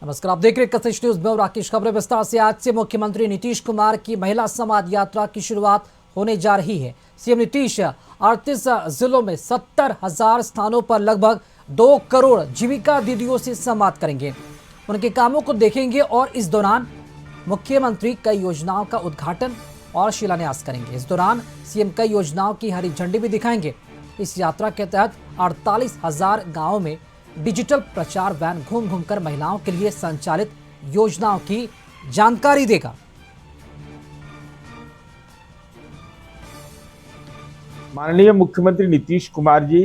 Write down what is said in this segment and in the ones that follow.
नमस्कार, आप देख रहे हैं कशिश न्यूज में और राकेश। खबरें विस्तार से। आज से मुख्यमंत्री नीतीश कुमार की महिला संवाद यात्रा की शुरुआत होने जा रही है। सीएम नीतीश 38 जिलों में 70,000 स्थानों पर लगभग 2 करोड़ जीविका दीदियों से संवाद करेंगे, उनके कामों को देखेंगे और इस दौरान मुख्यमंत्री कई योजनाओं का उद्घाटन और शिलान्यास करेंगे। इस दौरान सीएम कई योजनाओं की हरी झंडी भी दिखाएंगे। इस यात्रा के तहत 48,000 गाँवों में डिजिटल प्रचार वैन घूम घूमकर महिलाओं के लिए संचालित योजनाओं की जानकारी देगा। माननीय मुख्यमंत्री नीतीश कुमार जी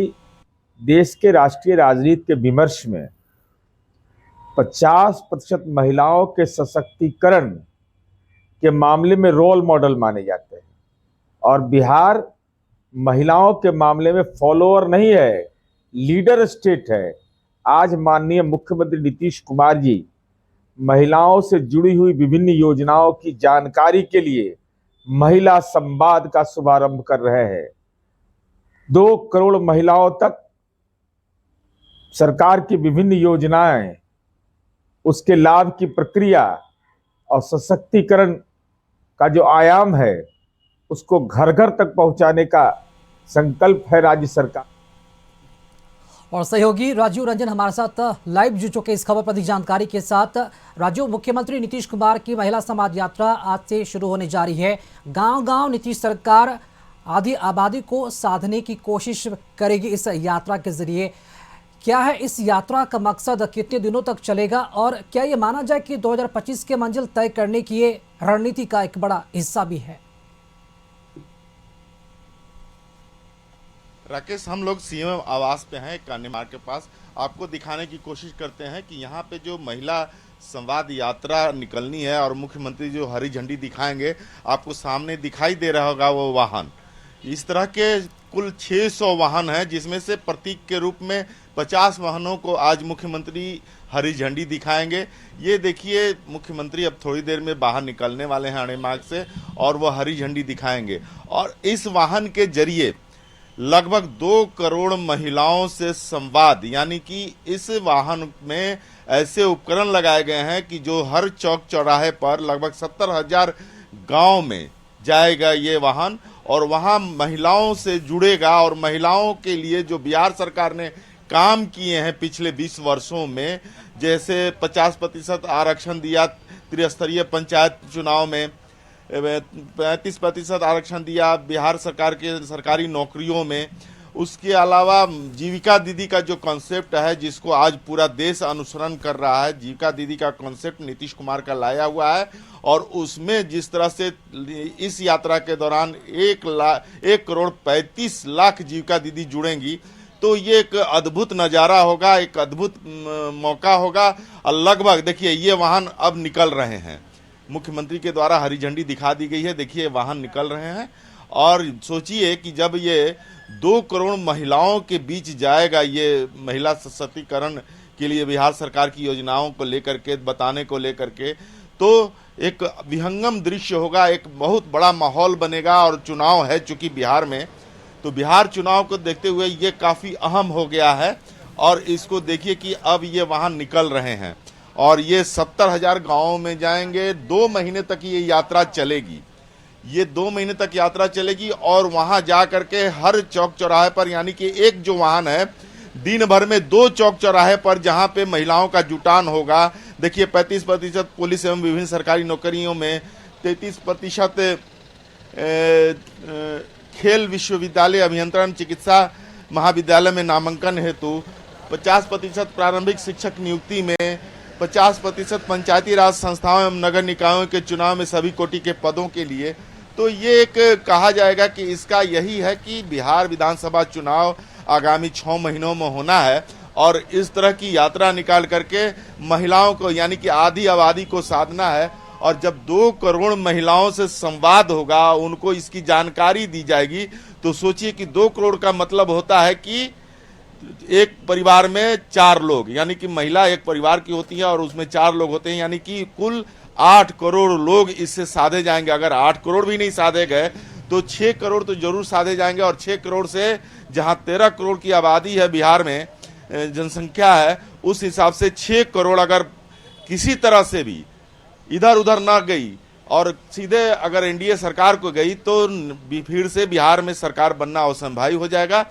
देश के राष्ट्रीय राजनीति के विमर्श में 50% महिलाओं के सशक्तिकरण के मामले में रोल मॉडल माने जाते हैं और बिहार महिलाओं के मामले में फॉलोअर नहीं है, लीडर स्टेट है। आज माननीय मुख्यमंत्री नीतीश कुमार जी महिलाओं से जुड़ी हुई विभिन्न योजनाओं की जानकारी के लिए महिला संवाद का शुभारंभ कर रहे हैं। 2 करोड़ महिलाओं तक सरकार की विभिन्न योजनाएं, उसके लाभ की प्रक्रिया और सशक्तिकरण का जो आयाम है उसको घर घर तक पहुंचाने का संकल्प है राज्य सरकार। और सहयोगी राजीव रंजन हमारे साथ लाइव जुड़ चुके इस खबर पर अधिक जानकारी के साथ। राजीव, मुख्यमंत्री नीतीश कुमार की महिला समाज यात्रा आज से शुरू होने जा रही है। गांव-गांव नीतीश सरकार आधी आबादी को साधने की कोशिश करेगी इस यात्रा के जरिए। क्या है इस यात्रा का मकसद, कितने दिनों तक चलेगा और क्या ये माना जाए कि 2025 के मंजिल तय करने की ये रणनीति का एक बड़ा हिस्सा भी है? राकेश, हम लोग सीएम आवास पे हैं कान्य मार्ग के पास। आपको दिखाने की कोशिश करते हैं कि यहाँ पे जो महिला संवाद यात्रा निकलनी है और मुख्यमंत्री जो हरी झंडी दिखाएंगे, आपको सामने दिखाई दे रहा होगा वो वाहन। इस तरह के कुल 600 वाहन हैं, जिसमें से प्रतीक के रूप में 50 वाहनों को आज मुख्यमंत्री हरी झंडी दिखाएंगे। ये देखिए, मुख्यमंत्री अब थोड़ी देर में बाहर निकलने वाले हैं कान्य मार्ग से और वो हरी झंडी दिखाएंगे। और इस वाहन के जरिए लगभग 2 करोड़ महिलाओं से संवाद, यानी कि इस वाहन में ऐसे उपकरण लगाए गए हैं कि जो हर चौक चौराहे पर लगभग 70,000 गांव में जाएगा ये वाहन और वहां महिलाओं से जुड़ेगा। और महिलाओं के लिए जो बिहार सरकार ने काम किए हैं पिछले 20 वर्षों में, जैसे 50% आरक्षण दिया त्रिस्तरीय पंचायत चुनाव में, 35% आरक्षण दिया बिहार सरकार के सरकारी नौकरियों में, उसके अलावा जीविका दीदी का जो कॉन्सेप्ट है जिसको आज पूरा देश अनुसरण कर रहा है, जीविका दीदी का कॉन्सेप्ट नीतीश कुमार का लाया हुआ है। और उसमें जिस तरह से इस यात्रा के दौरान 1 करोड़ 35 लाख जीविका दीदी जुड़ेंगी, तो ये एक अद्भुत नज़ारा होगा, एक अद्भुत मौका होगा। और लगभग देखिए, ये वाहन अब निकल रहे हैं, मुख्यमंत्री के द्वारा हरी झंडी दिखा दी गई है। देखिए, वाहन निकल रहे हैं और सोचिए कि जब ये 2 करोड़ महिलाओं के बीच जाएगा, ये महिला सशक्तिकरण के लिए बिहार सरकार की योजनाओं को लेकर के, बताने को लेकर के, तो एक विहंगम दृश्य होगा, एक बहुत बड़ा माहौल बनेगा। और चुनाव है चूंकि बिहार में, तो बिहार चुनाव को देखते हुए ये काफ़ी अहम हो गया है। और इसको देखिए कि अब ये वाहन निकल रहे हैं और ये 70,000 गाँवों में जाएंगे। 2 महीने तक ये यात्रा चलेगी, ये 2 महीने तक यात्रा चलेगी। और वहां जा करके हर चौक चौराहे पर, यानी कि एक जो वाहन है दिन भर में 2 चौक चौराहे पर जहां पे महिलाओं का जुटान होगा। देखिए, 35% पुलिस एवं विभिन्न सरकारी नौकरियों में, 33% खेल विश्वविद्यालय अभियंत्रण चिकित्सा महाविद्यालय में नामांकन हेतु, 50% प्रारंभिक शिक्षक नियुक्ति में, 50% पंचायती राज संस्थाओं एवं नगर निकायों के चुनाव में सभी कोटि के पदों के लिए। तो ये एक कहा जाएगा कि इसका यही है कि बिहार विधानसभा चुनाव आगामी 6 महीनों में होना है और इस तरह की यात्रा निकाल करके महिलाओं को, यानी कि आधी आबादी को साधना है। और जब 2 करोड़ महिलाओं से संवाद होगा, उनको इसकी जानकारी दी जाएगी, तो सोचिए कि 2 करोड़ का मतलब होता है कि एक परिवार में 4 लोग, यानी कि महिला एक परिवार की होती है और उसमें 4 लोग होते हैं, यानी कि कुल 8 करोड़ लोग इससे साधे जाएंगे। अगर 8 करोड़ भी नहीं साधे गए तो 6 करोड़ तो जरूर साधे जाएंगे। और 6 करोड़ से जहां 13 करोड़ की आबादी है बिहार में, जनसंख्या है, उस हिसाब से 6 करोड़ अगर किसी तरह से भी इधर उधर ना गई और सीधे अगर एनडीए सरकार को गई तो फिर से बिहार में सरकार बनना असंभव हो जाएगा।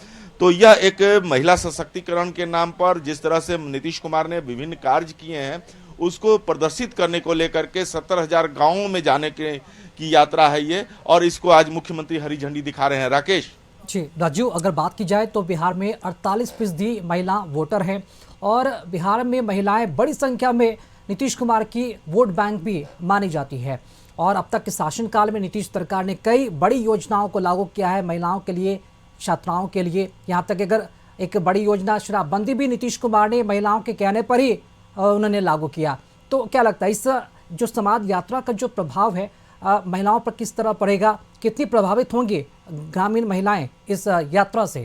तो यह एक महिला सशक्तिकरण के नाम पर जिस तरह से नीतीश कुमार ने विभिन्न कार्य किए हैं उसको प्रदर्शित करने को लेकर के 70,000 गांवों में जाने की यात्रा है ये, और इसको आज मुख्यमंत्री हरी झंडी दिखा रहे हैं। राकेश जी राजू, अगर बात की जाए तो बिहार में 48% महिला वोटर हैं और बिहार में महिलाएं बड़ी संख्या में नीतीश कुमार की वोट बैंक भी मानी जाती है। और अब तक के शासनकाल में नीतीश सरकार ने कई बड़ी योजनाओं को लागू किया है महिलाओं के लिए, छात्राओं के लिए। यहाँ तक अगर एक बड़ी योजना शराबबंदी भी नीतीश कुमार ने महिलाओं के कहने पर ही उन्होंने लागू किया। तो क्या लगता है इस जो समाज यात्रा का जो प्रभाव है महिलाओं पर किस तरह पड़ेगा, कितनी प्रभावित होंगी ग्रामीण महिलाएं इस यात्रा से?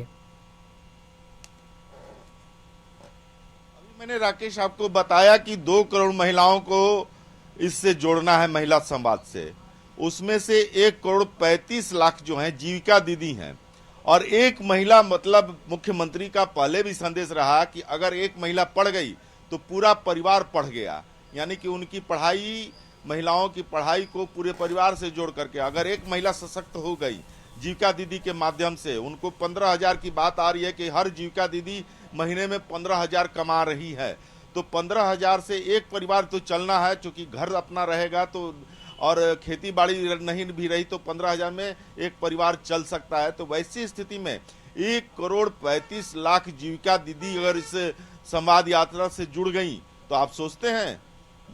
अभी मैंने राकेश आपको बताया कि 2 करोड़ महिलाओं को इससे जोड़ना है महिला समाज से। उसमें से 1,35,00,000 जो हैं जीविका दीदी हैं, और एक महिला मतलब मुख्यमंत्री का पहले भी संदेश रहा कि अगर एक महिला पढ़ गई तो पूरा परिवार पढ़ गया, यानी कि उनकी पढ़ाई, महिलाओं की पढ़ाई को पूरे परिवार से जोड़ करके अगर एक महिला सशक्त हो गई जीविका दीदी के माध्यम से, उनको 15,000 की बात आ रही है कि हर जीविका दीदी महीने में 15,000 कमा रही है, तो 15,000 से एक परिवार तो चलना है, क्योंकि घर अपना रहेगा तो और खेती बाड़ी नहीं भी रही तो 15,000 में एक परिवार चल सकता है। तो वैसी स्थिति में 1,35,00,000 जीविका दीदी अगर इस संवाद यात्रा से जुड़ गई तो आप सोचते हैं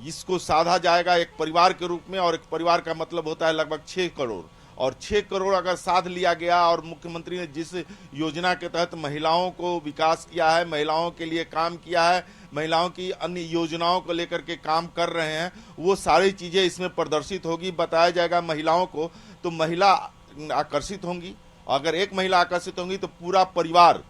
इसको साधा जाएगा एक परिवार के रूप में, और एक परिवार का मतलब होता है लगभग 6 करोड़, और 6 करोड़ अगर साध लिया गया और मुख्यमंत्री ने जिस योजना के तहत महिलाओं को विकास किया है, महिलाओं के लिए काम किया है, महिलाओं की अन्य योजनाओं को लेकर के काम कर रहे हैं, वो सारी चीज़ें इसमें प्रदर्शित होगी, बताया जाएगा महिलाओं को, तो महिला आकर्षित होंगी। अगर एक महिला आकर्षित होंगी तो पूरा परिवार,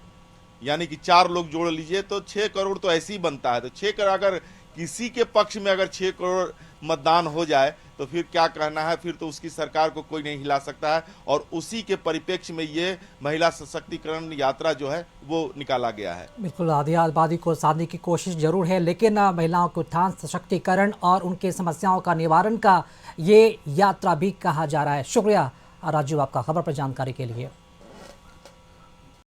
यानी कि 4 लोग जोड़ लीजिए तो 6 करोड़ तो ऐसे ही बनता है। तो 6 करोड़ अगर किसी के पक्ष में अगर 6 करोड़ मतदान हो जाए तो फिर क्या कहना है, फिर तो उसकी सरकार को कोई नहीं हिला सकता है। और उसी के परिप्रेक्ष्य में ये महिला सशक्तिकरण यात्रा जो है वो निकाला गया है। बिल्कुल, आदिवादी को साधने की कोशिश जरूर है, लेकिन महिलाओं के उत्थान, सशक्तिकरण और उनके समस्याओं का निवारण का ये यात्रा भी कहा जा रहा है। शुक्रिया राजू आपका खबर पर जानकारी के लिए।